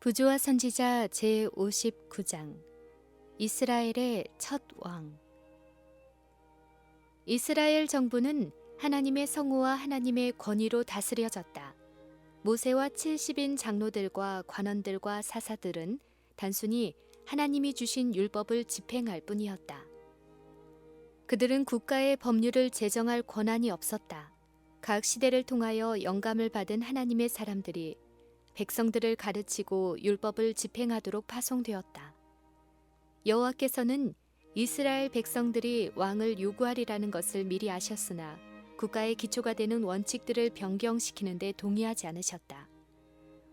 부조와 선지자 제59장 이스라엘의 첫 왕. 이스라엘 정부는 하나님의 성호와 하나님의 권위로 다스려졌다. 모세와 70인 장로들과 관원들과 사사들은 단순히 하나님이 주신 율법을 집행할 뿐이었다. 그들은 국가의 법률을 제정할 권한이 없었다. 각 시대를 통하여 영감을 받은 하나님의 사람들이 백성들을 가르치고 율법을 집행하도록 파송되었다. 여호와께서는 이스라엘 백성들이 왕을 요구하리라는 것을 미리 아셨으나 국가의 기초가 되는 원칙들을 변경시키는 데 동의하지 않으셨다.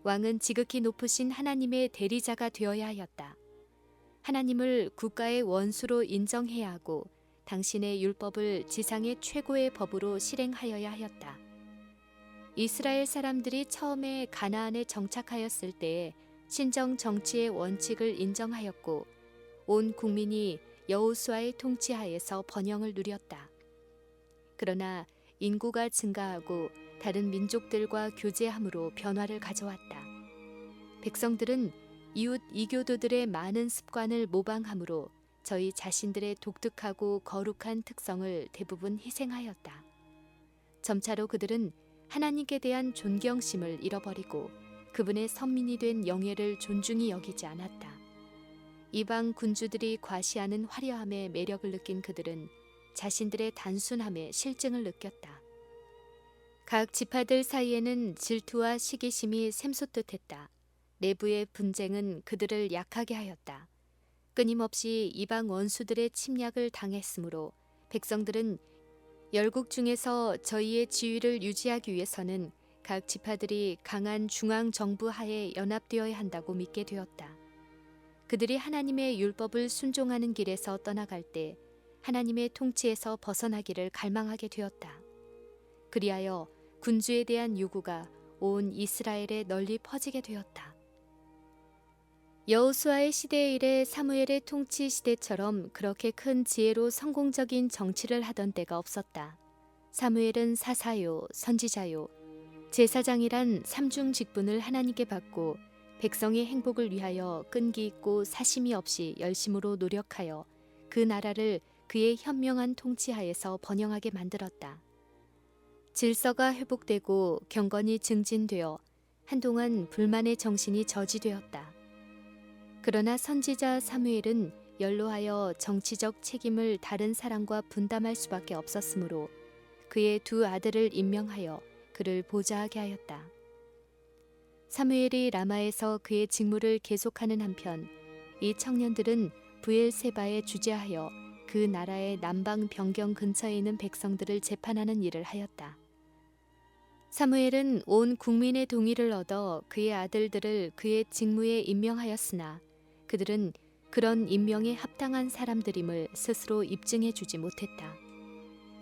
왕은 지극히 높으신 하나님의 대리자가 되어야 하였다. 하나님을 국가의 원수로 인정해야 하고 당신의 율법을 지상의 최고의 법으로 실행하여야 하였다. 이스라엘 사람들이 처음에 가나안에 정착하였을 때에 신정 정치의 원칙을 인정하였고 온 국민이 여호수아의 통치하에서 번영을 누렸다. 그러나 인구가 증가하고 다른 민족들과 교제함으로 변화를 가져왔다. 백성들은 이웃 이교도들의 많은 습관을 모방함으로 저희 자신들의 독특하고 거룩한 특성을 대부분 희생하였다. 점차로 그들은 하나님께 대한 존경심을 잃어버리고 그분의 선민이 된 영예를 존중히 여기지 않았다. 이방 군주들이 과시하는 화려함의 매력을 느낀 그들은 자신들의 단순함에 실증을 느꼈다. 각 지파들 사이에는 질투와 시기심이 샘솟듯했다. 내부의 분쟁은 그들을 약하게 하였다. 끊임없이 이방 원수들의 침략을 당했으므로 백성들은 열국 중에서 저희의 지위를 유지하기 위해서는 각 지파들이 강한 중앙 정부 하에 연합되어야 한다고 믿게 되었다. 그들이 하나님의 율법을 순종하는 길에서 떠나갈 때 하나님의 통치에서 벗어나기를 갈망하게 되었다. 그리하여 군주에 대한 요구가 온 이스라엘에 널리 퍼지게 되었다. 여호수아의 시대 이래 사무엘의 통치 시대처럼 그렇게 큰 지혜로 성공적인 정치를 하던 때가 없었다. 사무엘은 사사요, 선지자요, 제사장이란 삼중 직분을 하나님께 받고 백성의 행복을 위하여 끈기 있고 사심이 없이 열심으로 노력하여 그 나라를 그의 현명한 통치하에서 번영하게 만들었다. 질서가 회복되고 경건이 증진되어 한동안 불만의 정신이 저지되었다. 그러나 선지자 사무엘은 연로하여 정치적 책임을 다른 사람과 분담할 수밖에 없었으므로 그의 두 아들을 임명하여 그를 보좌하게 하였다. 사무엘이 라마에서 그의 직무를 계속하는 한편 이 청년들은 브엘세바에 주재하여 그 나라의 남방 변경 근처에 있는 백성들을 재판하는 일을 하였다. 사무엘은 온 국민의 동의를 얻어 그의 아들들을 그의 직무에 임명하였으나 그들은 그런 임명에 합당한 사람들임을 스스로 입증해 주지 못했다.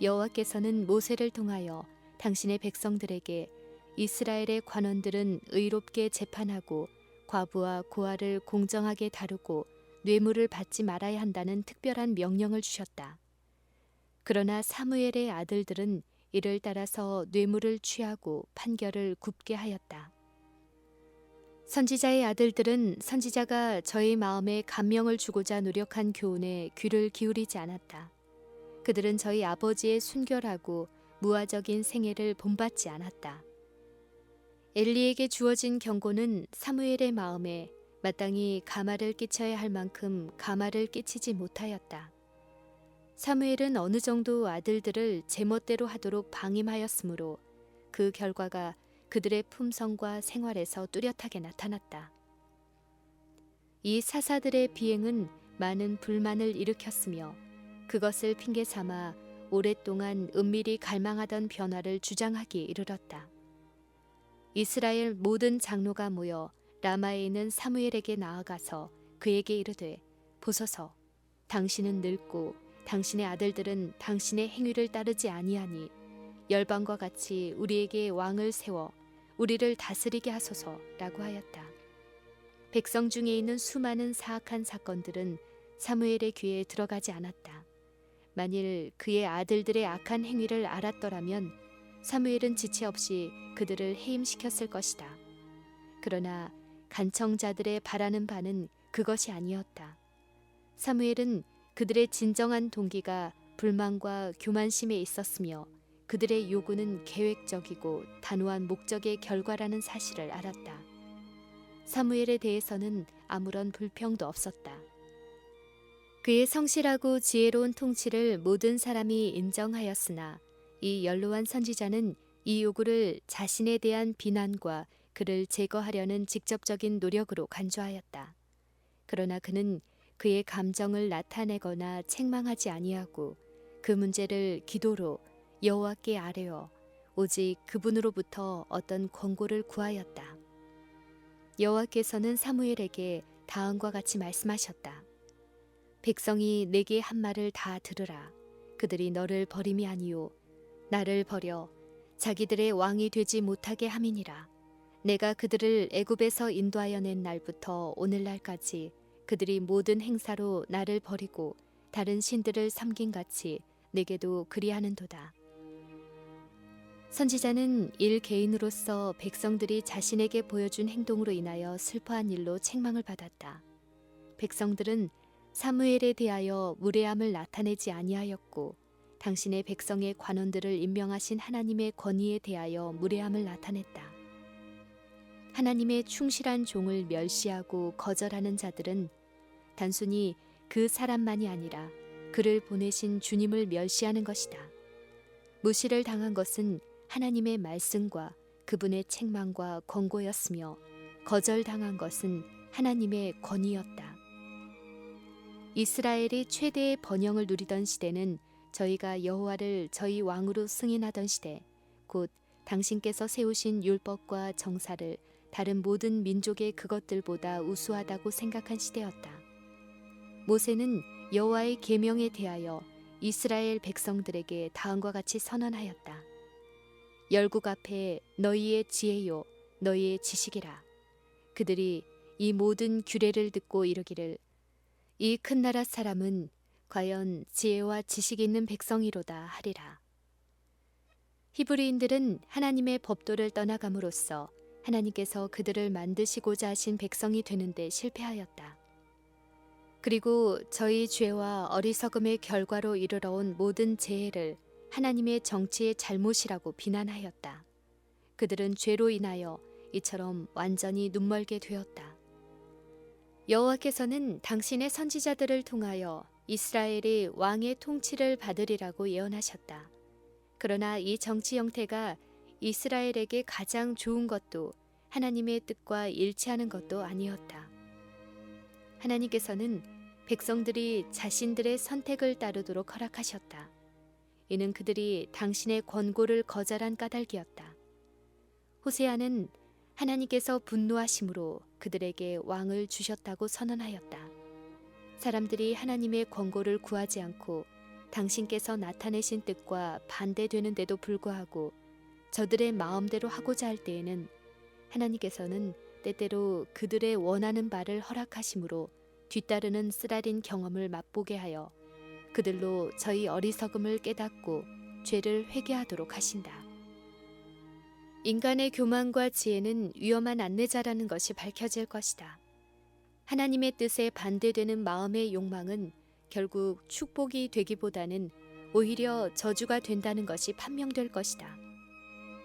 여호와께서는 모세를 통하여 당신의 백성들에게 이스라엘의 관원들은 의롭게 재판하고 과부와 고아를 공정하게 다루고 뇌물을 받지 말아야 한다는 특별한 명령을 주셨다. 그러나 사무엘의 아들들은 이를 따라서 뇌물을 취하고 판결을 굽게 하였다. 선지자의 아들들은 선지자가 저의 마음에 감명을 주고자 노력한 교훈에 귀를 기울이지 않았다. 그들은 저희 아버지의 순결하고 무화적인 생애를 본받지 않았다. 엘리에게 주어진 경고는 사무엘의 마음에 마땅히 가마를 끼쳐야 할 만큼 가마를 끼치지 못하였다. 사무엘은 어느 정도 아들들을 제멋대로 하도록 방임하였으므로 그 결과가 그들의 품성과 생활에서 뚜렷하게 나타났다. 이 사사들의 비행은 많은 불만을 일으켰으며 그것을 핑계 삼아 오랫동안 은밀히 갈망하던 변화를 주장하기에 이르렀다. 이스라엘 모든 장로가 모여 라마에 있는 사무엘에게 나아가서 그에게 이르되 보소서, 당신은 늙고 당신의 아들들은 당신의 행위를 따르지 아니하니 열방과 같이 우리에게 왕을 세워 우리를 다스리게 하소서라고 하였다. 백성 중에 있는 수많은 사악한 사건들은 사무엘의 귀에 들어가지 않았다. 만일 그의 아들들의 악한 행위를 알았더라면 사무엘은 지체 없이 그들을 해임시켰을 것이다. 그러나 간청자들의 바라는 바는 그것이 아니었다. 사무엘은 그들의 진정한 동기가 불만과 교만심에 있었으며 그들의 요구는 계획적이고 단호한 목적의 결과라는 사실을 알았다. 사무엘에 대해서는 아무런 불평도 없었다. 그의 성실하고 지혜로운 통치를 모든 사람이 인정하였으나 이 연로한 선지자는 이 요구를 자신에 대한 비난과 그를 제거하려는 직접적인 노력으로 간주하였다. 그러나 그는 그의 감정을 나타내거나 책망하지 아니하고 그 문제를 기도로 여호와께 아뢰어 오직 그분으로부터 어떤 권고를 구하였다. 여호와께서는 사무엘에게 다음과 같이 말씀하셨다. 백성이 내게 한 말을 다 들으라. 그들이 너를 버림이 아니요 나를 버려 자기들의 왕이 되지 못하게 함이니라. 내가 그들을 애굽에서 인도하여 낸 날부터 오늘날까지 그들이 모든 행사로 나를 버리고 다른 신들을 섬긴 같이 내게도 그리하는도다. 선지자는 일 개인으로서 백성들이 자신에게 보여준 행동으로 인하여 슬퍼한 일로 책망을 받았다. 백성들은 사무엘에 대하여 무례함을 나타내지 아니하였고 당신의 백성의 관원들을 임명하신 하나님의 권위에 대하여 무례함을 나타냈다. 하나님의 충실한 종을 멸시하고 거절하는 자들은 단순히 그 사람만이 아니라 그를 보내신 주님을 멸시하는 것이다. 무시를 당한 것은 하나님의 말씀과 그분의 책망과 권고였으며 거절당한 것은 하나님의 권위였다. 이스라엘이 최대의 번영을 누리던 시대는 저희가 여호와를 저희 왕으로 승인하던 시대, 곧 당신께서 세우신 율법과 정사를 다른 모든 민족의 그것들보다 우수하다고 생각한 시대였다. 모세는 여호와의 계명에 대하여 이스라엘 백성들에게 다음과 같이 선언하였다. 열국 앞에 너희의 지혜요 너희의 지식이라. 그들이 이 모든 규례를 듣고 이르기를 이 큰 나라 사람은 과연 지혜와 지식이 있는 백성이로다 하리라. 히브리인들은 하나님의 법도를 떠나감으로써 하나님께서 그들을 만드시고자 하신 백성이 되는데 실패하였다. 그리고 저희 죄와 어리석음의 결과로 이르러온 모든 재해를 하나님의 정치의 잘못이라고 비난하였다. 그들은 죄로 인하여 이처럼 완전히 눈멀게 되었다. 여호와께서는 당신의 선지자들을 통하여 이스라엘이 왕의 통치를 받으리라고 예언하셨다. 그러나 이 정치 형태가 이스라엘에게 가장 좋은 것도 하나님의 뜻과 일치하는 것도 아니었다. 하나님께서는 백성들이 자신들의 선택을 따르도록 허락하셨다. 이는 그들이 당신의 권고를 거절한 까닭이었다. 호세아는 하나님께서 분노하심으로 그들에게 왕을 주셨다고 선언하였다. 사람들이 하나님의 권고를 구하지 않고 당신께서 나타내신 뜻과 반대되는데도 불구하고 저들의 마음대로 하고자 할 때에는 하나님께서는 때때로 그들의 원하는 바를 허락하심으로 뒤따르는 쓰라린 경험을 맛보게 하여 그들로 저희 어리석음을 깨닫고 죄를 회개하도록 하신다. 인간의 교만과 지혜는 위험한 안내자라는 것이 밝혀질 것이다. 하나님의 뜻에 반대되는 마음의 욕망은 결국 축복이 되기보다는 오히려 저주가 된다는 것이 판명될 것이다.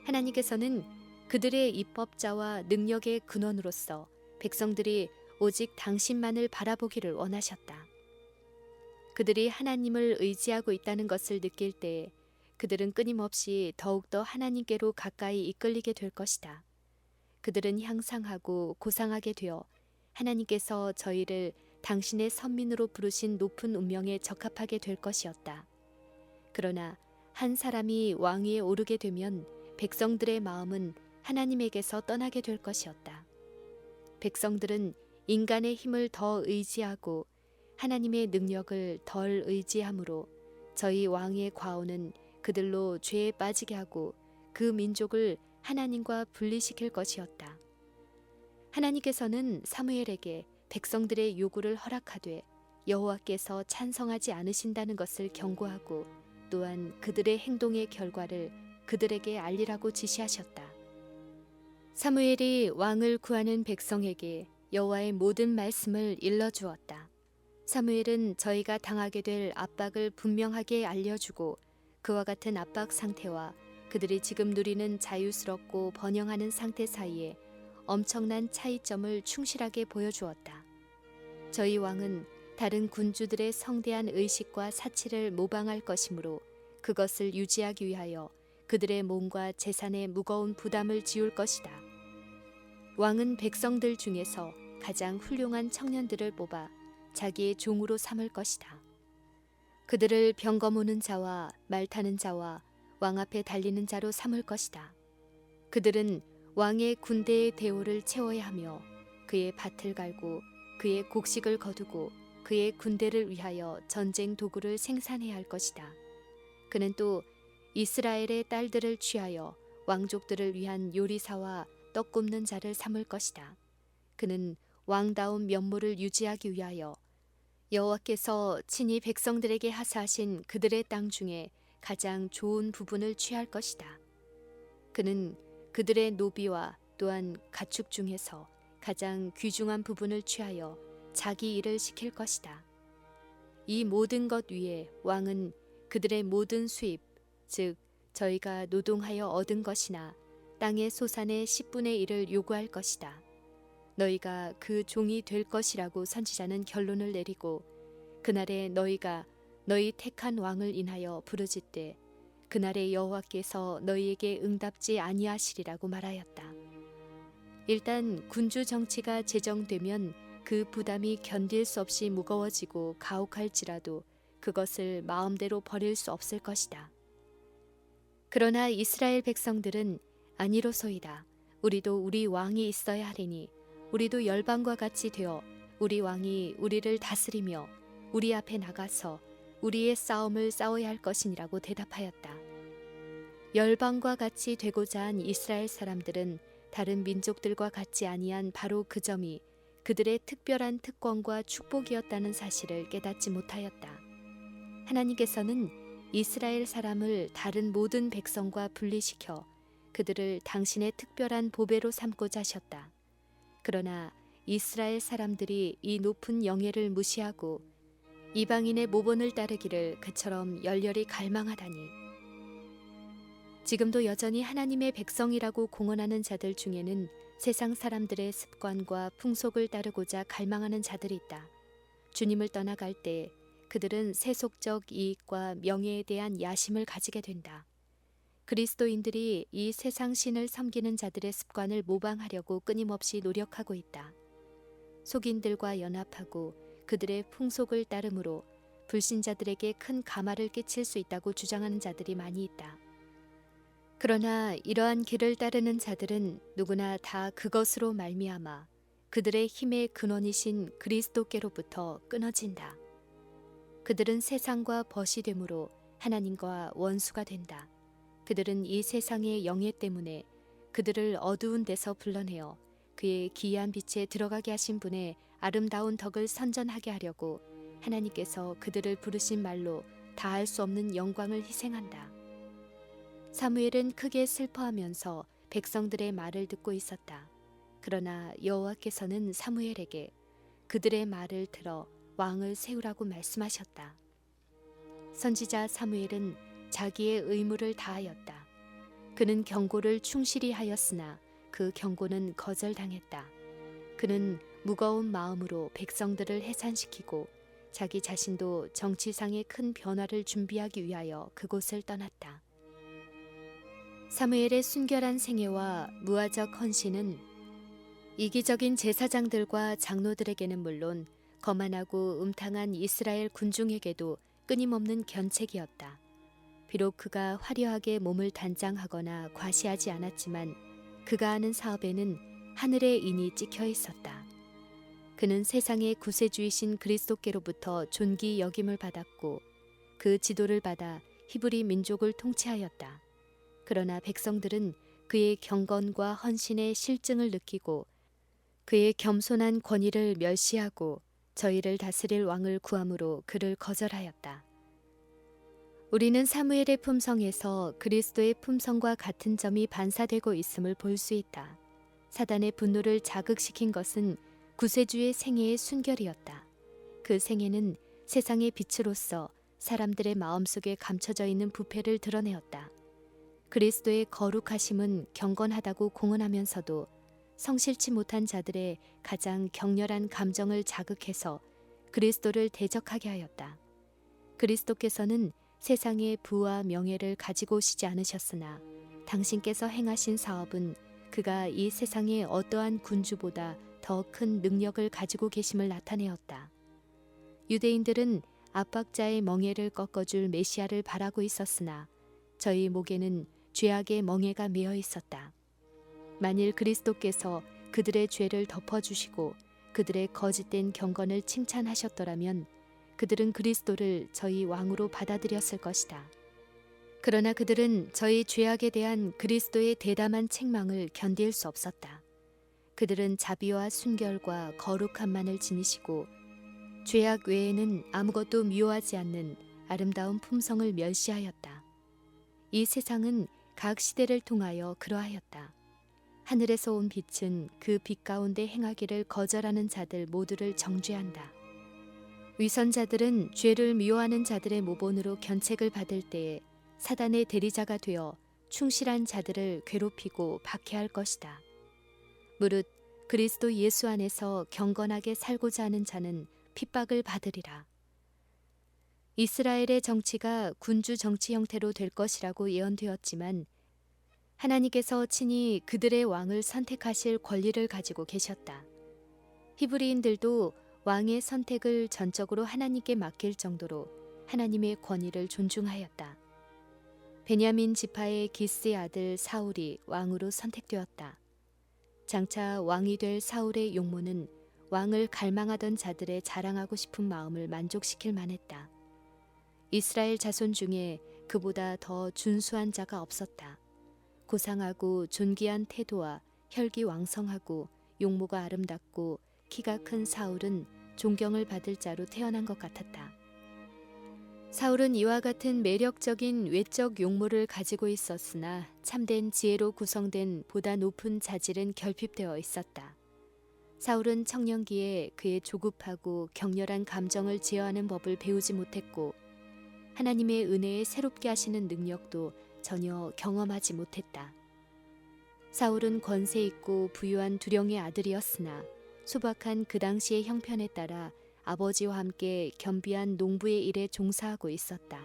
하나님께서는 그들의 입법자와 능력의 근원으로서 백성들이 오직 당신만을 바라보기를 원하셨다. 그들이 하나님을 의지하고 있다는 것을 느낄 때에 그들은 끊임없이 더욱더 하나님께로 가까이 이끌리게 될 것이다. 그들은 향상하고 고상하게 되어 하나님께서 저희를 당신의 선민으로 부르신 높은 운명에 적합하게 될 것이었다. 그러나 한 사람이 왕위에 오르게 되면 백성들의 마음은 하나님에게서 떠나게 될 것이었다. 백성들은 인간의 힘을 더 의지하고 하나님의 능력을 덜 의지하므로 저희 왕의 과오는 그들로 죄에 빠지게 하고 그 민족을 하나님과 분리시킬 것이었다. 하나님께서는 사무엘에게 백성들의 요구를 허락하되 여호와께서 찬성하지 않으신다는 것을 경고하고 또한 그들의 행동의 결과를 그들에게 알리라고 지시하셨다. 사무엘이 왕을 구하는 백성에게 여호와의 모든 말씀을 일러주었다. 사무엘은 저희가 당하게 될 압박을 분명하게 알려주고 그와 같은 압박 상태와 그들이 지금 누리는 자유스럽고 번영하는 상태 사이에 엄청난 차이점을 충실하게 보여주었다. 저희 왕은 다른 군주들의 성대한 의식과 사치를 모방할 것이므로 그것을 유지하기 위하여 그들의 몸과 재산에 무거운 부담을 지울 것이다. 왕은 백성들 중에서 가장 훌륭한 청년들을 뽑아 자기의 종으로 삼을 것이다. 그들을 병거모는 자와 말 타는 자와 왕 앞에 달리는 자로 삼을 것이다. 그들은 왕의 군대의 대오를 채워야 하며 그의 밭을 갈고 그의 곡식을 거두고 그의 군대를 위하여 전쟁 도구를 생산해야 할 것이다. 그는 또 이스라엘의 딸들을 취하여 왕족들을 위한 요리사와 떡 굽는 자를 삼을 것이다. 그는 왕다운 면모를 유지하기 위하여 여호와께서 친히 백성들에게 하사하신 그들의 땅 중에 가장 좋은 부분을 취할 것이다. 그는 그들의 노비와 또한 가축 중에서 가장 귀중한 부분을 취하여 자기 일을 시킬 것이다. 이 모든 것 위에 왕은 그들의 모든 수입, 즉 저희가 노동하여 얻은 것이나 땅의 소산의 10분의 1을 요구할 것이다. 너희가 그 종이 될 것이라고 선지자는 결론을 내리고 그날에 너희가 너희 택한 왕을 인하여 부르짖되 그날에 여호와께서 너희에게 응답지 아니하시리라고 말하였다. 일단 군주 정치가 제정되면 그 부담이 견딜 수 없이 무거워지고 가혹할지라도 그것을 마음대로 버릴 수 없을 것이다. 그러나 이스라엘 백성들은 아니로소이다. 우리도 우리 왕이 있어야 하리니 우리도 열방과 같이 되어 우리 왕이 우리를 다스리며 우리 앞에 나가서 우리의 싸움을 싸워야 할 것이니라고 대답하였다. 열방과 같이 되고자 한 이스라엘 사람들은 다른 민족들과 같지 아니한 바로 그 점이 그들의 특별한 특권과 축복이었다는 사실을 깨닫지 못하였다. 하나님께서는 이스라엘 사람을 다른 모든 백성과 분리시켜 그들을 당신의 특별한 보배로 삼고자 하셨다. 그러나 이스라엘 사람들이 이 높은 영예를 무시하고 이방인의 모본을 따르기를 그처럼 열렬히 갈망하다니. 지금도 여전히 하나님의 백성이라고 공언하는 자들 중에는 세상 사람들의 습관과 풍속을 따르고자 갈망하는 자들이 있다. 주님을 떠나갈 때 그들은 세속적 이익과 명예에 대한 야심을 가지게 된다. 그리스도인들이 이 세상 신을 섬기는 자들의 습관을 모방하려고 끊임없이 노력하고 있다. 속인들과 연합하고 그들의 풍속을 따름으로 불신자들에게 큰 가마를 끼칠 수 있다고 주장하는 자들이 많이 있다. 그러나 이러한 길을 따르는 자들은 누구나 다 그것으로 말미암아 그들의 힘의 근원이신 그리스도께로부터 끊어진다. 그들은 세상과 벗이 되므로 하나님과 원수가 된다. 그들은 이 세상의 영예 때문에 그들을 어두운 데서 불러내어 그의 기이한 빛에 들어가게 하신 분의 아름다운 덕을 선전하게 하려고 하나님께서 그들을 부르신 말로 다할 수 없는 영광을 희생한다. 사무엘은 크게 슬퍼하면서 백성들의 말을 듣고 있었다. 그러나 여호와께서는 사무엘에게 그들의 말을 들어 왕을 세우라고 말씀하셨다. 선지자 사무엘은 자기의 의무를 다하였다. 그는 경고를 충실히 하였으나 그 경고는 거절당했다. 그는 무거운 마음으로 백성들을 해산시키고 자기 자신도 정치상의 큰 변화를 준비하기 위하여 그곳을 떠났다. 사무엘의 순결한 생애와 무화적 헌신은 이기적인 제사장들과 장로들에게는 물론 거만하고 음탕한 이스라엘 군중에게도 끊임없는 견책이었다. 비록 그가 화려하게 몸을 단장하거나 과시하지 않았지만 그가 하는 사업에는 하늘의 인이 찍혀 있었다. 그는 세상의 구세주이신 그리스도께로부터 존귀 여김을 받았고 그 지도를 받아 히브리 민족을 통치하였다. 그러나 백성들은 그의 경건과 헌신의 실증을 느끼고 그의 겸손한 권위를 멸시하고 저희를 다스릴 왕을 구함으로 그를 거절하였다. 우리는 사무엘의 품성에서 그리스도의 품성과 같은 점이 반사되고 있음을 볼 수 있다. 사단의 분노를 자극시킨 것은 구세주의 생애의 순결이었다. 그 생애는 세상의 빛으로서 사람들의 마음속에 감춰져 있는 부패를 드러내었다. 그리스도의 거룩하심은 경건하다고 공언하면서도 성실치 못한 자들의 가장 격렬한 감정을 자극해서 그리스도를 대적하게 하였다. 그리스도께서는 세상의 부와 명예를 가지고 오시지 않으셨으나 당신께서 행하신 사업은 그가 이 세상의 어떠한 군주보다 더 큰 능력을 가지고 계심을 나타내었다. 유대인들은 압박자의 멍에를 꺾어줄 메시아를 바라고 있었으나 저희 목에는 죄악의 멍에가 매어 있었다. 만일 그리스도께서 그들의 죄를 덮어주시고 그들의 거짓된 경건을 칭찬하셨더라면 그들은 그리스도를 저희 왕으로 받아들였을 것이다. 그러나 그들은 저희 죄악에 대한 그리스도의 대담한 책망을 견딜 수 없었다. 그들은 자비와 순결과 거룩함만을 지니시고 죄악 외에는 아무것도 미워하지 않는 아름다운 품성을 멸시하였다. 이 세상은 각 시대를 통하여 그러하였다. 하늘에서 온 빛은 그 빛 가운데 행하기를 거절하는 자들 모두를 정죄한다. 위선자들은 죄를 미워하는 자들의 모본으로 견책을 받을 때에 사단의 대리자가 되어 충실한 자들을 괴롭히고 박해할 것이다. 무릇 그리스도 예수 안에서 경건하게 살고자 하는 자는 핍박을 받으리라. 이스라엘의 정치가 군주 정치 형태로 될 것이라고 예언되었지만 하나님께서 친히 그들의 왕을 선택하실 권리를 가지고 계셨다. 히브리인들도 왕의 선택을 전적으로 하나님께 맡길 정도로 하나님의 권위를 존중하였다. 베냐민 지파의 기스의 아들 사울이 왕으로 선택되었다. 장차 왕이 될 사울의 용모는 왕을 갈망하던 자들의 자랑하고 싶은 마음을 만족시킬 만했다. 이스라엘 자손 중에 그보다 더 준수한 자가 없었다. 고상하고 존귀한 태도와 혈기왕성하고 용모가 아름답고 키가 큰 사울은 존경을 받을 자로 태어난 것 같았다. 사울은 이와 같은 매력적인 외적 용모를 가지고 있었으나 참된 지혜로 구성된 보다 높은 자질은 결핍되어 있었다. 사울은 청년기에 그의 조급하고 격렬한 감정을 제어하는 법을 배우지 못했고 하나님의 은혜에 새롭게 하시는 능력도 전혀 경험하지 못했다. 사울은 권세 있고 부유한 두령의 아들이었으나 소박한 그 당시의 형편에 따라 아버지와 함께 겸비한 농부의 일에 종사하고 있었다.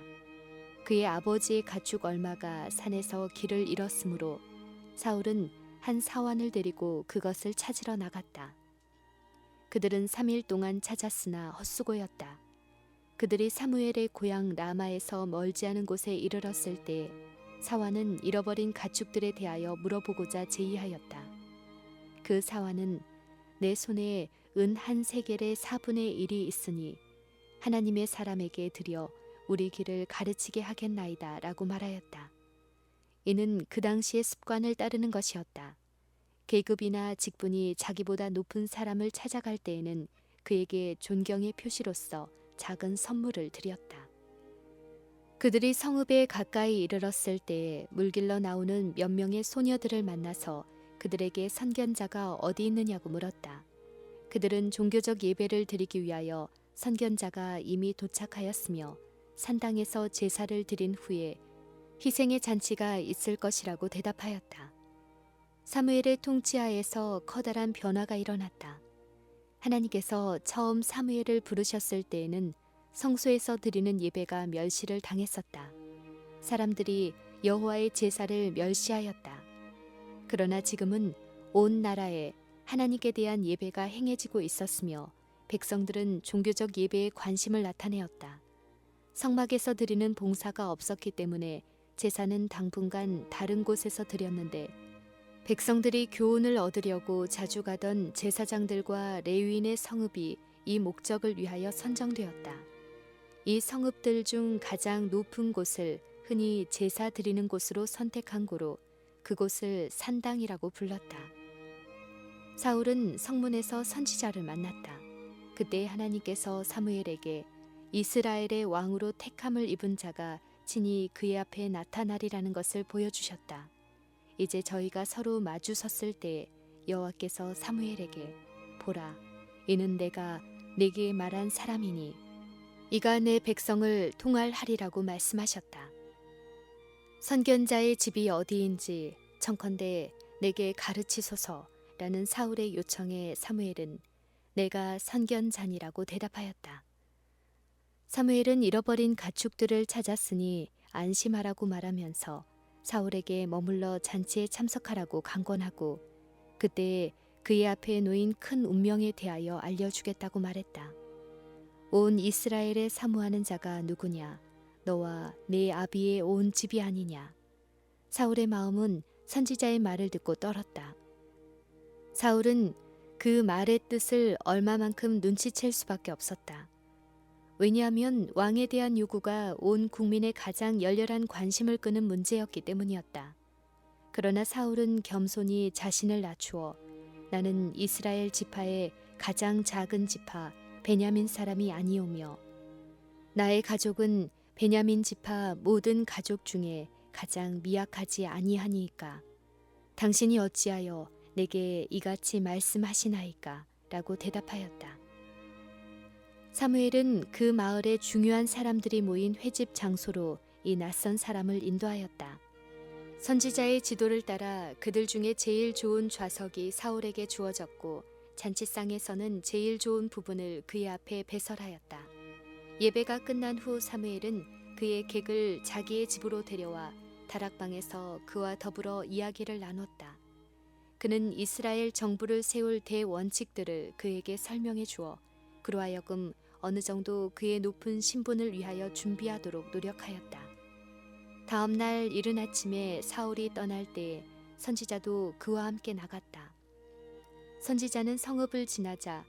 그의 아버지의 가축 얼마가 산에서 길을 잃었으므로 사울은 한 사환을 데리고 그것을 찾으러 나갔다. 그들은 3일 동안 찾았으나 헛수고였다. 그들이 사무엘의 고향 라마에서 멀지 않은 곳에 이르렀을 때 사환은 잃어버린 가축들에 대하여 물어보고자 제의하였다. 그 사환은 내 손에 은 한 세겔의 4분의 1이 있으니 하나님의 사람에게 드려 우리 길을 가르치게 하겠나이다 라고 말하였다. 이는 그 당시의 습관을 따르는 것이었다. 계급이나 직분이 자기보다 높은 사람을 찾아갈 때에는 그에게 존경의 표시로서 작은 선물을 드렸다. 그들이 성읍에 가까이 이르렀을 때에 물길러 나오는 몇 명의 소녀들을 만나서 그들에게 선견자가 어디 있느냐고 물었다. 그들은 종교적 예배를 드리기 위하여 선견자가 이미 도착하였으며 산당에서 제사를 드린 후에 희생의 잔치가 있을 것이라고 대답하였다. 사무엘의 통치하에서 커다란 변화가 일어났다. 하나님께서 처음 사무엘을 부르셨을 때에는 성소에서 드리는 예배가 멸시를 당했었다. 사람들이 여호와의 제사를 멸시하였다. 그러나 지금은 온 나라에 하나님께 대한 예배가 행해지고 있었으며 백성들은 종교적 예배에 관심을 나타내었다. 성막에서 드리는 봉사가 없었기 때문에 제사는 당분간 다른 곳에서 드렸는데 백성들이 교훈을 얻으려고 자주 가던 제사장들과 레위인의 성읍이 이 목적을 위하여 선정되었다. 이 성읍들 중 가장 높은 곳을 흔히 제사 드리는 곳으로 선택한 고로 그곳을 산당이라고 불렀다. 사울은 성문에서 선지자를 만났다. 그때 하나님께서 사무엘에게 이스라엘의 왕으로 택함을 입은 자가 친히 그의 앞에 나타나리라는 것을 보여주셨다. 이제 저희가 서로 마주 섰을 때 여호와께서 사무엘에게 보라, 이는 내가 네게 말한 사람이니 이가 내 백성을 통할하리라고 말씀하셨다. 선견자의 집이 어디인지 청컨대 내게 가르치소서라는 사울의 요청에 사무엘은 내가 선견자니라고 대답하였다. 사무엘은 잃어버린 가축들을 찾았으니 안심하라고 말하면서 사울에게 머물러 잔치에 참석하라고 강권하고 그때 그의 앞에 놓인 큰 운명에 대하여 알려주겠다고 말했다. 온 이스라엘에 사무하는 자가 누구냐? 너와 네 아비의 온 집이 아니냐? 사울의 마음은 선지자의 말을 듣고 떨었다. 사울은 그 말의 뜻을 얼마만큼 눈치챌 수밖에 없었다. 왜냐하면 왕에 대한 요구가 온 국민의 가장 열렬한 관심을 끄는 문제였기 때문이었다. 그러나 사울은 겸손히 자신을 낮추어 나는 이스라엘 지파의 가장 작은 지파 베냐민 사람이 아니오며 나의 가족은 베냐민 지파 모든 가족 중에 가장 미약하지 아니하니이까 당신이 어찌하여 내게 이같이 말씀하시나이까 라고 대답하였다. 사무엘은 그 마을의 중요한 사람들이 모인 회집 장소로 이 낯선 사람을 인도하였다. 선지자의 지도를 따라 그들 중에 제일 좋은 좌석이 사울에게 주어졌고 잔치상에서는 제일 좋은 부분을 그의 앞에 배설하였다. 예배가 끝난 후 사무엘은 그의 객을 자기의 집으로 데려와 다락방에서 그와 더불어 이야기를 나눴다. 그는 이스라엘 정부를 세울 대원칙들을 그에게 설명해 주어 그로 하여금 어느 정도 그의 높은 신분을 위하여 준비하도록 노력하였다. 다음 날 이른 아침에 사울이 떠날 때에 선지자도 그와 함께 나갔다. 선지자는 성읍을 지나자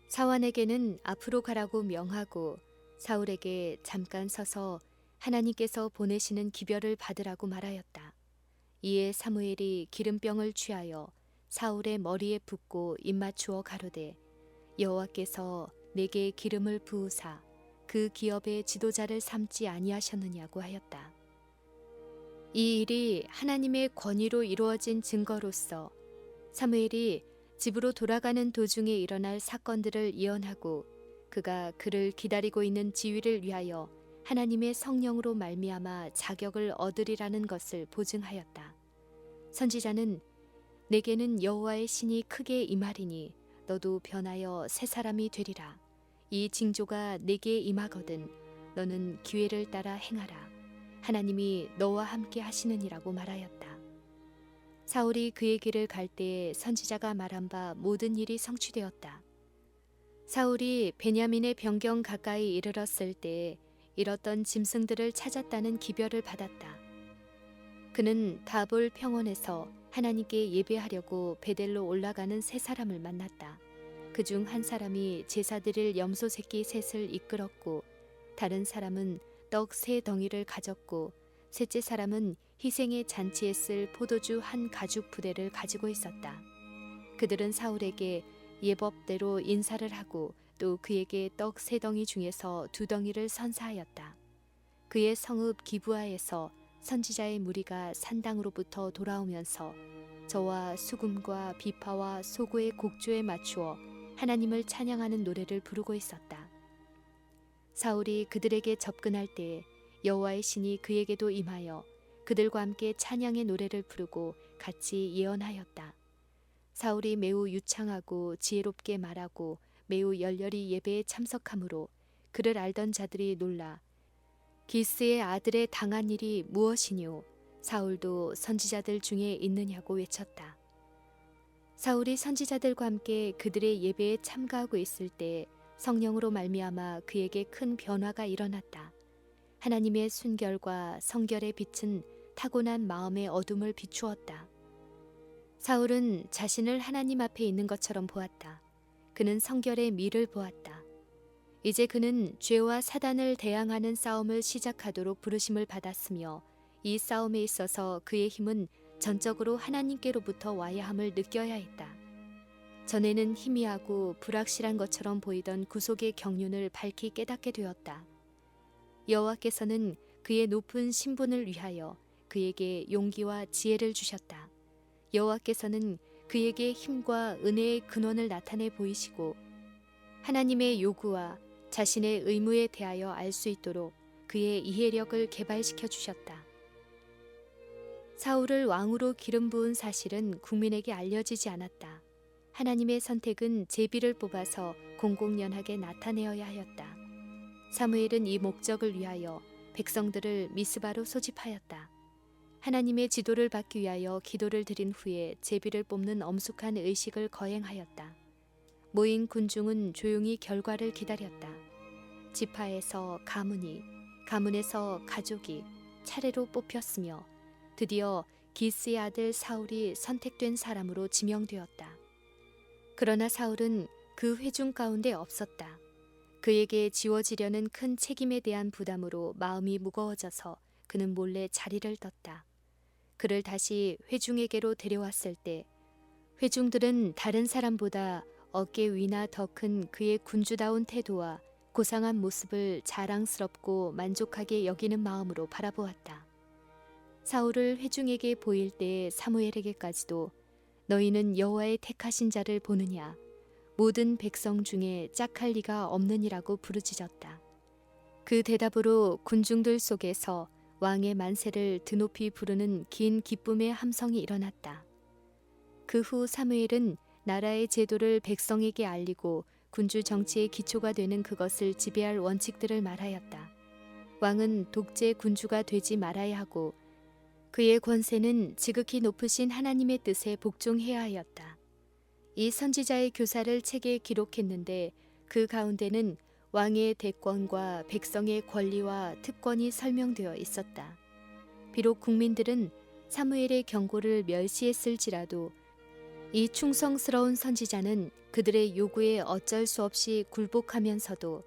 사환에게는 앞으로 가라고 명하고 사울에게 잠깐 서서 하나님께서 보내시는 기별을 받으라고 말하였다. 이에 사무엘이 기름병을 취하여 사울의 머리에 붓고 입맞추어 가로되 여호와께서 내게 기름을 부으사 그 기업의 지도자를 삼지 아니하셨느냐고 하였다. 이 일이 하나님의 권위로 이루어진 증거로서 사무엘이 집으로 돌아가는 도중에 일어날 사건들을 예언하고 그가 그를 기다리고 있는 지위를 위하여 하나님의 성령으로 말미암아 자격을 얻으리라는 것을 보증하였다. 선지자는 내게는 여호와의 신이 크게 임하리니 너도 변하여 새 사람이 되리라. 이 징조가 내게 임하거든 너는 기회를 따라 행하라. 하나님이 너와 함께 하시느니라고 말하였다. 사울이 그의 길을 갈 때에 선지자가 말한 바 모든 일이 성취되었다. 사울이 베냐민의 변경 가까이 이르렀을 때에 잃었던 짐승들을 찾았다는 기별을 받았다. 그는 다볼 평원에서 하나님께 예배하려고 베델로 올라가는 세 사람을 만났다. 그중 한 사람이 제사 드릴 염소 새끼 셋을 이끌었고 다른 사람은 떡 세 덩이를 가졌고 셋째 사람은 희생의 잔치에 쓸 포도주 한 가죽 부대를 가지고 있었다. 그들은 사울에게 예법대로 인사를 하고 또 그에게 떡 세 덩이 중에서 두 덩이를 선사하였다. 그의 성읍 기브아에서 선지자의 무리가 산당으로부터 돌아오면서 저와 수금과 비파와 소고의 곡조에 맞추어 하나님을 찬양하는 노래를 부르고 있었다. 사울이 그들에게 접근할 때에 여호와의 신이 그에게도 임하여 그들과 함께 찬양의 노래를 부르고 같이 예언하였다. 사울이 매우 유창하고 지혜롭게 말하고 매우 열렬히 예배에 참석하므로 그를 알던 자들이 놀라 기스의 아들의 당한 일이 무엇이뇨? 사울도 선지자들 중에 있느냐고 외쳤다. 사울이 선지자들과 함께 그들의 예배에 참가하고 있을 때 성령으로 말미암아 그에게 큰 변화가 일어났다. 하나님의 순결과 성결의 빛은 타고난 마음의 어둠을 비추었다. 사울은 자신을 하나님 앞에 있는 것처럼 보았다. 그는 성결의 미를 보았다. 이제 그는 죄와 사단을 대항하는 싸움을 시작하도록 부르심을 받았으며 이 싸움에 있어서 그의 힘은 전적으로 하나님께로부터 와야 함을 느껴야 했다. 전에는 희미하고 불확실한 것처럼 보이던 구속의 경륜을 밝히 깨닫게 되었다. 여호와께서는 그의 높은 신분을 위하여 그에게 용기와 지혜를 주셨다. 여호와께서는 그에게 힘과 은혜의 근원을 나타내 보이시고 하나님의 요구와 자신의 의무에 대하여 알 수 있도록 그의 이해력을 개발시켜 주셨다. 사울을 왕으로 기름 부은 사실은 국민에게 알려지지 않았다. 하나님의 선택은 제비를 뽑아서 공공연하게 나타내어야 하였다. 사무엘은 이 목적을 위하여 백성들을 미스바로 소집하였다. 하나님의 지도를 받기 위하여 기도를 드린 후에 제비를 뽑는 엄숙한 의식을 거행하였다. 모인 군중은 조용히 결과를 기다렸다. 지파에서 가문이, 가문에서 가족이 차례로 뽑혔으며 드디어 기스의 아들 사울이 선택된 사람으로 지명되었다. 그러나 사울은 그 회중 가운데 없었다. 그에게 지워지려는 큰 책임에 대한 부담으로 마음이 무거워져서 그는 몰래 자리를 떴다. 그를 다시 회중에게로 데려왔을 때 회중들은 다른 사람보다 어깨 위나 더 큰 그의 군주다운 태도와 고상한 모습을 자랑스럽고 만족하게 여기는 마음으로 바라보았다. 사울을 회중에게 보일 때 사무엘에게까지도 너희는 여호와의 택하신 자를 보느냐 모든 백성 중에 짝할 리가 없느니라고 부르짖었다. 그 대답으로 군중들 속에서 왕의 만세를 드높이 부르는 긴 기쁨의 함성이 일어났다. 그 후 사무엘은 나라의 제도를 백성에게 알리고 군주 정치의 기초가 되는 그것을 지배할 원칙들을 말하였다. 왕은 독재 군주가 되지 말아야 하고 그의 권세는 지극히 높으신 하나님의 뜻에 복종해야 하였다. 이 선지자의 교사를 책에 기록했는데 그 가운데는 왕의 대권과 백성의 권리와 특권이 설명되어 있었다. 비록 국민들은 사무엘의 경고를 멸시했을지라도 이 충성스러운 선지자는 그들의 요구에 어쩔 수 없이 굴복하면서도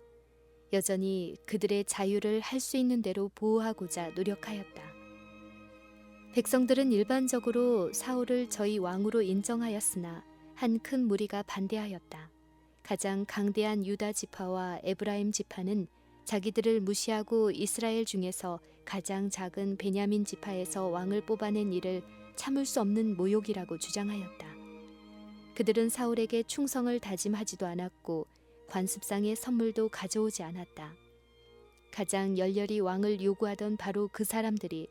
여전히 그들의 자유를 할 수 있는 대로 보호하고자 노력하였다. 백성들은 일반적으로 사울을 저희 왕으로 인정하였으나 한 큰 무리가 반대하였다. 가장 강대한 유다 지파와 에브라임 지파는 자기들을 무시하고 이스라엘 중에서 가장 작은 베냐민 지파에서 왕을 뽑아낸 일을 참을 수 없는 모욕이라고 주장하였다. 그들은 사울에게 충성을 다짐하지도 않았고 관습상의 선물도 가져오지 않았다. 가장 열렬히 왕을 요구하던 바로 그 사람들이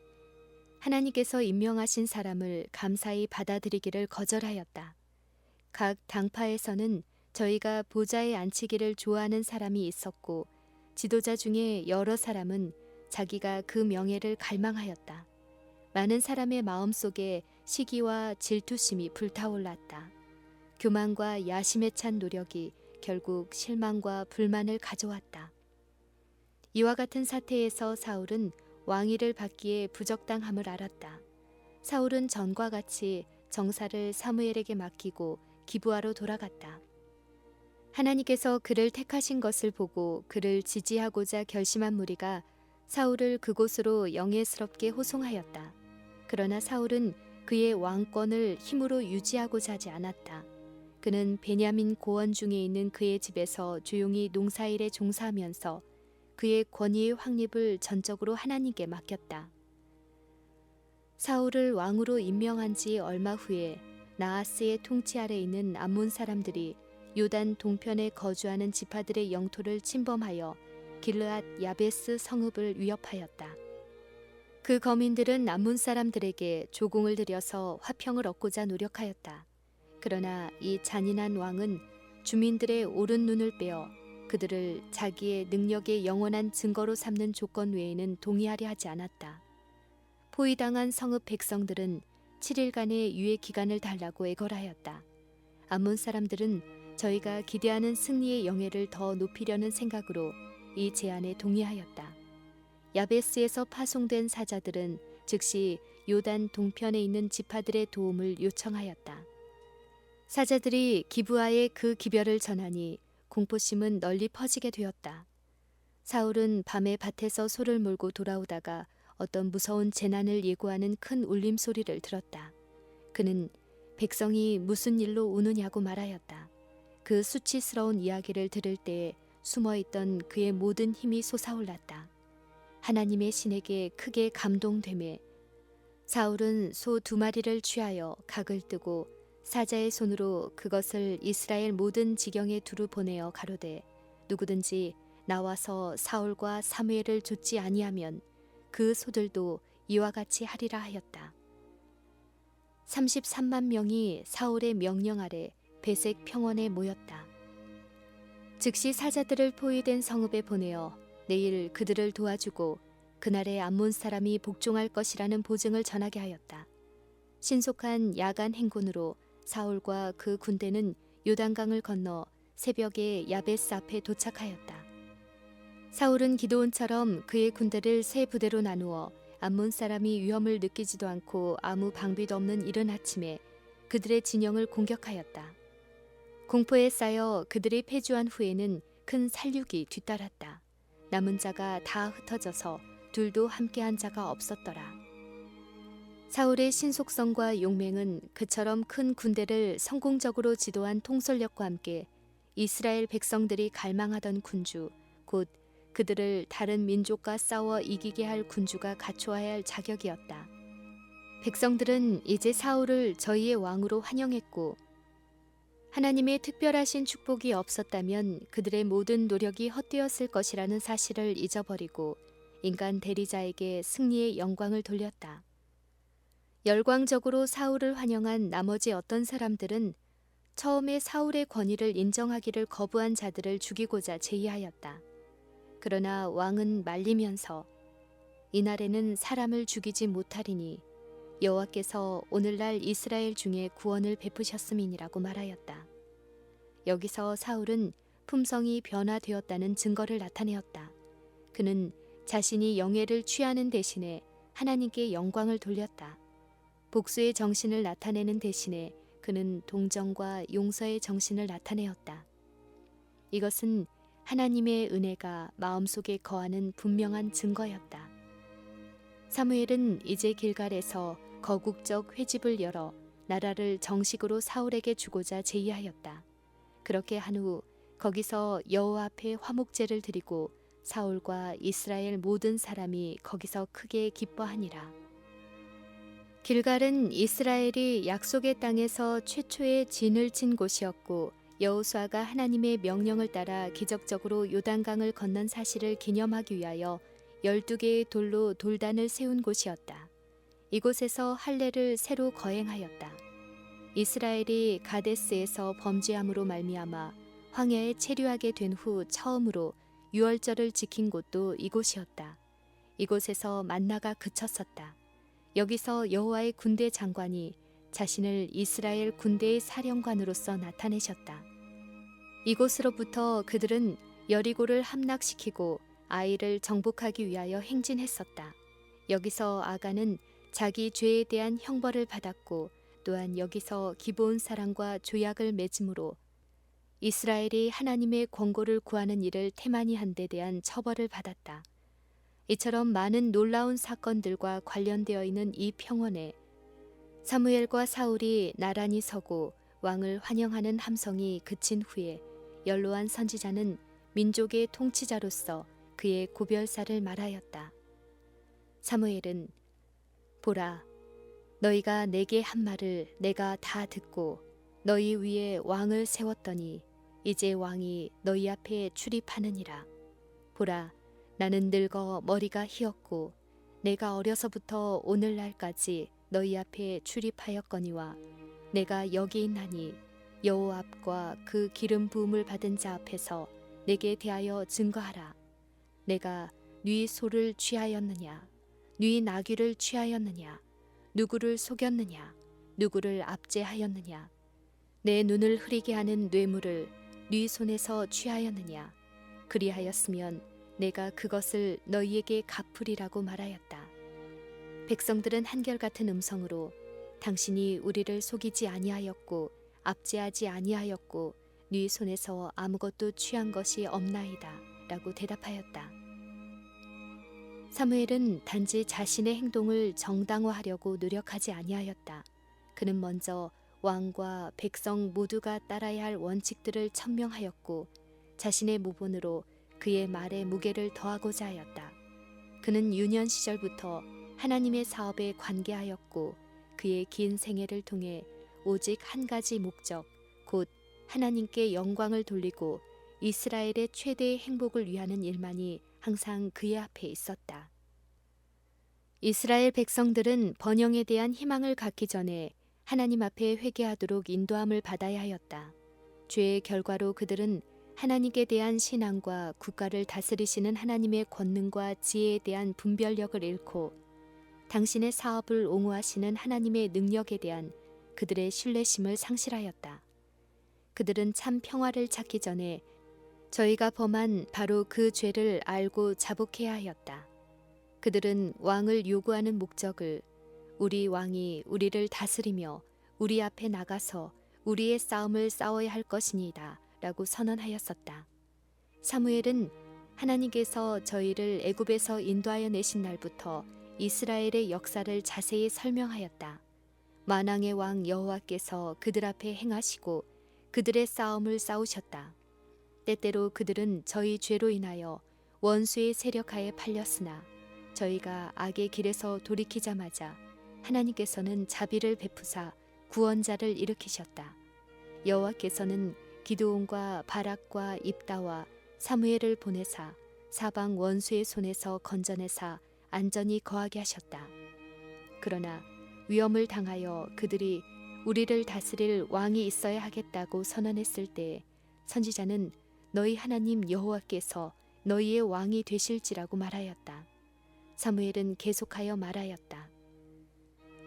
하나님께서 임명하신 사람을 감사히 받아들이기를 거절하였다. 각 당파에서는 저희가 보좌에 앉히기를 좋아하는 사람이 있었고 지도자 중에 여러 사람은 자기가 그 명예를 갈망하였다. 많은 사람의 마음속에 시기와 질투심이 불타올랐다. 교만과 야심에 찬 노력이 결국 실망과 불만을 가져왔다. 이와 같은 사태에서 사울은 왕위를 받기에 부적당함을 알았다. 사울은 전과 같이 정사를 사무엘에게 맡기고 기브아로 돌아갔다. 하나님께서 그를 택하신 것을 보고 그를 지지하고자 결심한 무리가 사울을 그곳으로 영예스럽게 호송하였다. 그러나 사울은 그의 왕권을 힘으로 유지하고자 하지 않았다. 그는 베냐민 고원 중에 있는 그의 집에서 조용히 농사일에 종사하면서 그의 권위의 확립을 전적으로 하나님께 맡겼다. 사울을 왕으로 임명한 지 얼마 후에 나하스의 통치 아래 있는 암몬 사람들이 요단 동편에 거주하는 지파들의 영토를 침범하여 길르앗 야베스 성읍을 위협하였다. 그 거민들은 암몬 사람들에게 조공을 들여서 화평을 얻고자 노력하였다. 그러나 이 잔인한 왕은 주민들의 오른 눈을 빼어 그들을 자기의 능력의 영원한 증거로 삼는 조건 외에는 동의하려 하지 않았다. 포위당한 성읍 백성들은 7일간의 유예 기간을 달라고 애걸하였다. 암몬 사람들은 저희가 기대하는 승리의 영예를 더 높이려는 생각으로 이 제안에 동의하였다. 야베스에서 파송된 사자들은 즉시 요단 동편에 있는 지파들의 도움을 요청하였다. 사자들이 기브아의 그 기별을 전하니 공포심은 널리 퍼지게 되었다. 사울은 밤에 밭에서 소를 몰고 돌아오다가 어떤 무서운 재난을 예고하는 큰 울림소리를 들었다. 그는 백성이 무슨 일로 우느냐고 말하였다. 그 수치스러운 이야기를 들을 때에 숨어있던 그의 모든 힘이 솟아올랐다. 하나님의 신에게 크게 감동되매 사울은 소 2마리를 취하여 각을 뜨고 사자의 손으로 그것을 이스라엘 모든 지경에 두루 보내어 가로되 누구든지 나와서 사울과 사무엘을 좇지 아니하면 그 소들도 이와 같이 하리라 하였다. 33만 명이 사울의 명령 아래 베색 평원에 모였다. 즉시 사자들을 포위된 성읍에 보내어 내일 그들을 도와주고 그날에 암몬 사람이 복종할 것이라는 보증을 전하게 하였다. 신속한 야간 행군으로 사울과 그 군대는 요단강을 건너 새벽에 야베스 앞에 도착하였다. 사울은 기드온처럼 그의 군대를 세 부대로 나누어 암몬 사람이 위험을 느끼지도 않고 아무 방비도 없는 이른 아침에 그들의 진영을 공격하였다. 공포에 쌓여 그들이 패주한 후에는 큰 살육이 뒤따랐다. 남은 자가 다 흩어져서 둘도 함께한 자가 없었더라. 사울의 신속성과 용맹은 그처럼 큰 군대를 성공적으로 지도한 통솔력과 함께 이스라엘 백성들이 갈망하던 군주, 곧 그들을 다른 민족과 싸워 이기게 할 군주가 갖추어야 할 자격이었다. 백성들은 이제 사울을 저희의 왕으로 환영했고 하나님의 특별하신 축복이 없었다면 그들의 모든 노력이 헛되었을 것이라는 사실을 잊어버리고 인간 대리자에게 승리의 영광을 돌렸다. 열광적으로 사울을 환영한 나머지 어떤 사람들은 처음에 사울의 권위를 인정하기를 거부한 자들을 죽이고자 제의하였다. 그러나 왕은 말리면서 이날에는 사람을 죽이지 못하리니 여호와께서 오늘날 이스라엘 중에 구원을 베푸셨음이니라고 말하였다. 여기서 사울은 품성이 변화되었다는 증거를 나타내었다. 그는 자신이 영예를 취하는 대신에 하나님께 영광을 돌렸다. 복수의 정신을 나타내는 대신에 그는 동정과 용서의 정신을 나타내었다. 이것은 하나님의 은혜가 마음속에 거하는 분명한 증거였다. 사무엘은 이제 길갈에서 거국적 회집을 열어 나라를 정식으로 사울에게 주고자 제의하였다. 그렇게 한 후 거기서 여호와 앞에 화목제를 드리고 사울과 이스라엘 모든 사람이 거기서 크게 기뻐하니라. 길갈은 이스라엘이 약속의 땅에서 최초의 진을 친 곳이었고 여호수아가 하나님의 명령을 따라 기적적으로 요단강을 건넌 사실을 기념하기 위하여 12개의 돌로 돌단을 세운 곳이었다. 이곳에서 할례를 새로 거행하였다. 이스라엘이 가데스에서 범죄함으로 말미암아 황야에 체류하게 된 후 처음으로 유월절을 지킨 곳도 이곳이었다. 이곳에서 만나가 그쳤었다. 여기서 여호와의 군대 장관이 자신을 이스라엘 군대의 사령관으로서 나타내셨다. 이곳으로부터 그들은 여리고를 함락시키고 아이를 정복하기 위하여 행진했었다. 여기서 아가는 자기 죄에 대한 형벌을 받았고 또한 여기서 기브온 사람과 조약을 맺음으로 이스라엘이 하나님의 권고를 구하는 일을 태만히 한 데 대한 처벌을 받았다. 이처럼 많은 놀라운 사건들과 관련되어 있는 이 평원에 사무엘과 사울이 나란히 서고 왕을 환영하는 함성이 그친 후에 연로한 선지자는 민족의 통치자로서 그의 고별사를 말하였다. 사무엘은 보라, 너희가 내게 한 말을 내가 다 듣고 너희 위에 왕을 세웠더니 이제 왕이 너희 앞에 출입하느니라. 보라, 나는 늙어 머리가 희었고 내가 어려서부터 오늘날까지 너희 앞에 출입하였거니와 내가 여기 있나니 여호와 앞과 그 기름 부음을 받은 자 앞에서 내게 대하여 증거하라. 내가 네 소를 취하였느냐, 네 나귀를 취하였느냐, 누구를 속였느냐, 누구를 압제하였느냐, 내 눈을 흐리게 하는 뇌물을 네 손에서 취하였느냐. 그리하였으면 내가 그것을 너희에게 갚으리라고 말하였다. 백성들은 한결같은 음성으로 당신이 우리를 속이지 아니하였고 압제하지 아니하였고 네 손에서 아무것도 취한 것이 없나이다 라고 대답하였다. 사무엘은 단지 자신의 행동을 정당화하려고 노력하지 아니하였다. 그는 먼저 왕과 백성 모두가 따라야 할 원칙들을 천명하였고 자신의 모본으로 그의 말에 무게를 더하고자 하였다. 그는 유년 시절부터 하나님의 사업에 관계하였고 그의 긴 생애를 통해 오직 한 가지 목적, 곧 하나님께 영광을 돌리고 이스라엘의 최대의 행복을 위하는 일만이 항상 그의 앞에 있었다. 이스라엘 백성들은 번영에 대한 희망을 갖기 전에 하나님 앞에 회개하도록 인도함을 받아야 하였다. 죄의 결과로 그들은 하나님께 대한 신앙과 국가를 다스리시는 하나님의 권능과 지혜에 대한 분별력을 잃고 당신의 사업을 옹호하시는 하나님의 능력에 대한 그들의 신뢰심을 상실하였다. 그들은 참 평화를 찾기 전에 저희가 범한 바로 그 죄를 알고 자복해야 하였다. 그들은 왕을 요구하는 목적을 우리 왕이 우리를 다스리며 우리 앞에 나가서 우리의 싸움을 싸워야 할 것이니이다 라고 선언하였었다. 사무엘은 하나님께서 저희를 애굽에서 인도하여 내신 날부터 이스라엘의 역사를 자세히 설명하였다. 만왕의 왕 여호와께서 그들 앞에 행하시고 그들의 싸움을 싸우셨다. 때때로 그들은 저희 죄로 인하여 원수의 세력하에 팔렸으나 저희가 악의 길에서 돌이키자마자 하나님께서는 자비를 베푸사 구원자를 일으키셨다. 여호와께서는 기드온과 바락과 입다와 사무엘을 보내사 사방 원수의 손에서 건져내사 안전히 거하게 하셨다. 그러나 위험을 당하여 그들이 우리를 다스릴 왕이 있어야 하겠다고 선언했을 때 선지자는 너희 하나님 여호와께서 너희의 왕이 되실지라고 말하였다. 사무엘은 계속하여 말하였다.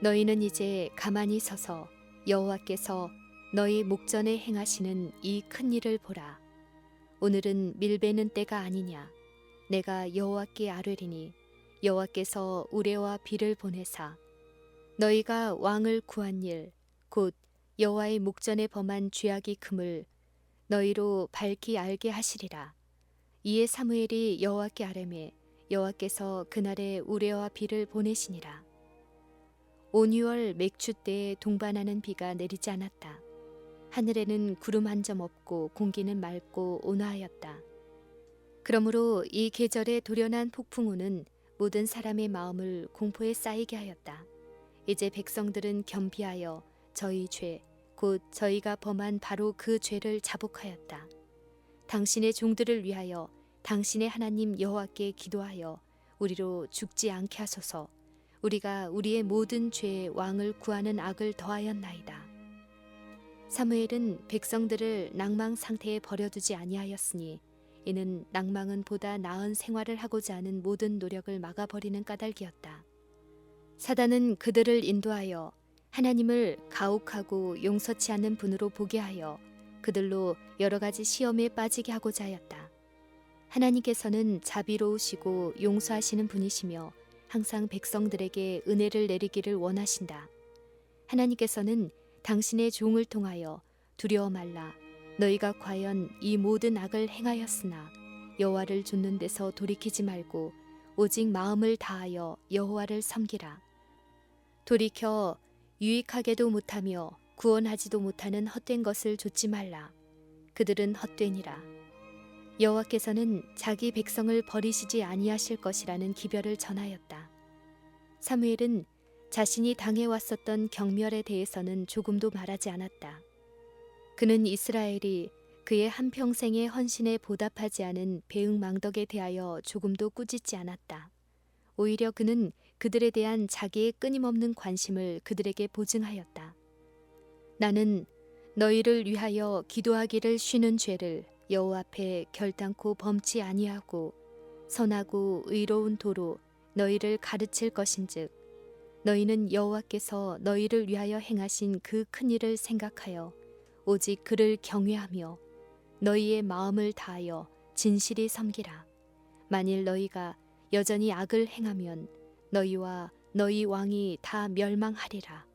너희는 이제 가만히 서서 여호와께서 너희 목전에 행하시는 이 큰 일을 보라. 오늘은 밀베는 때가 아니냐. 내가 여호와께 아뢰리니 여호와께서 우레와 비를 보내사 너희가 왕을 구한 일 곧 여호와의 목전에 범한 죄악이 금을 너희로 밝히 알게 하시리라. 이에 사무엘이 여호와께 아뢰매 여호와께서 그날에 우레와 비를 보내시니라. 온유월 맥추 때에 동반하는 비가 내리지 않았다. 하늘에는 구름 한 점 없고 공기는 맑고 온화하였다. 그러므로 이 계절에 돌연한 폭풍우는 모든 사람의 마음을 공포에 쌓이게 하였다. 이제 백성들은 겸비하여 저희 죄, 곧 저희가 범한 바로 그 죄를 자복하였다. 당신의 종들을 위하여 당신의 하나님 여호와께 기도하여 우리로 죽지 않게 하소서. 우리가 우리의 모든 죄의 왕을 구하는 악을 더하였나이다. 사무엘은 백성들을 낭망 상태에 버려두지 아니하였으니 이는 낭망은 보다 나은 생활을 하고자 하는 모든 노력을 막아버리는 까닭이었다. 사단은 그들을 인도하여 하나님을 가혹하고 용서치 않는 분으로 보게 하여 그들로 여러 가지 시험에 빠지게 하고자 하였다. 하나님께서는 자비로우시고 용서하시는 분이시며 항상 백성들에게 은혜를 내리기를 원하신다. 하나님께서는 당신의 종을 통하여 두려워 말라. 너희가 과연 이 모든 악을 행하였으나 여호와를 좇는 데서 돌이키지 말고 오직 마음을 다하여 여호와를 섬기라. 돌이켜 유익하게도 못하며 구원하지도 못하는 헛된 것을 좇지 말라. 그들은 헛되니라. 여호와께서는 자기 백성을 버리시지 아니하실 것이라는 기별을 전하였다. 사무엘은 자신이 당해왔었던 경멸에 대해서는 조금도 말하지 않았다. 그는 이스라엘이 그의 한평생의 헌신에 보답하지 않은 배응망덕에 대하여 조금도 꾸짖지 않았다. 오히려 그는 그들에 대한 자기의 끊임없는 관심을 그들에게 보증하였다. 나는 너희를 위하여 기도하기를 쉬는 죄를 여호와 앞에 결단코 범치 아니하고 선하고 의로운 도로 너희를 가르칠 것인즉 너희는 여호와께서 너희를 위하여 행하신 그 큰 일을 생각하여 오직 그를 경외하며 너희의 마음을 다하여 진실이 섬기라. 만일 너희가 여전히 악을 행하면 너희와 너희 왕이 다 멸망하리라.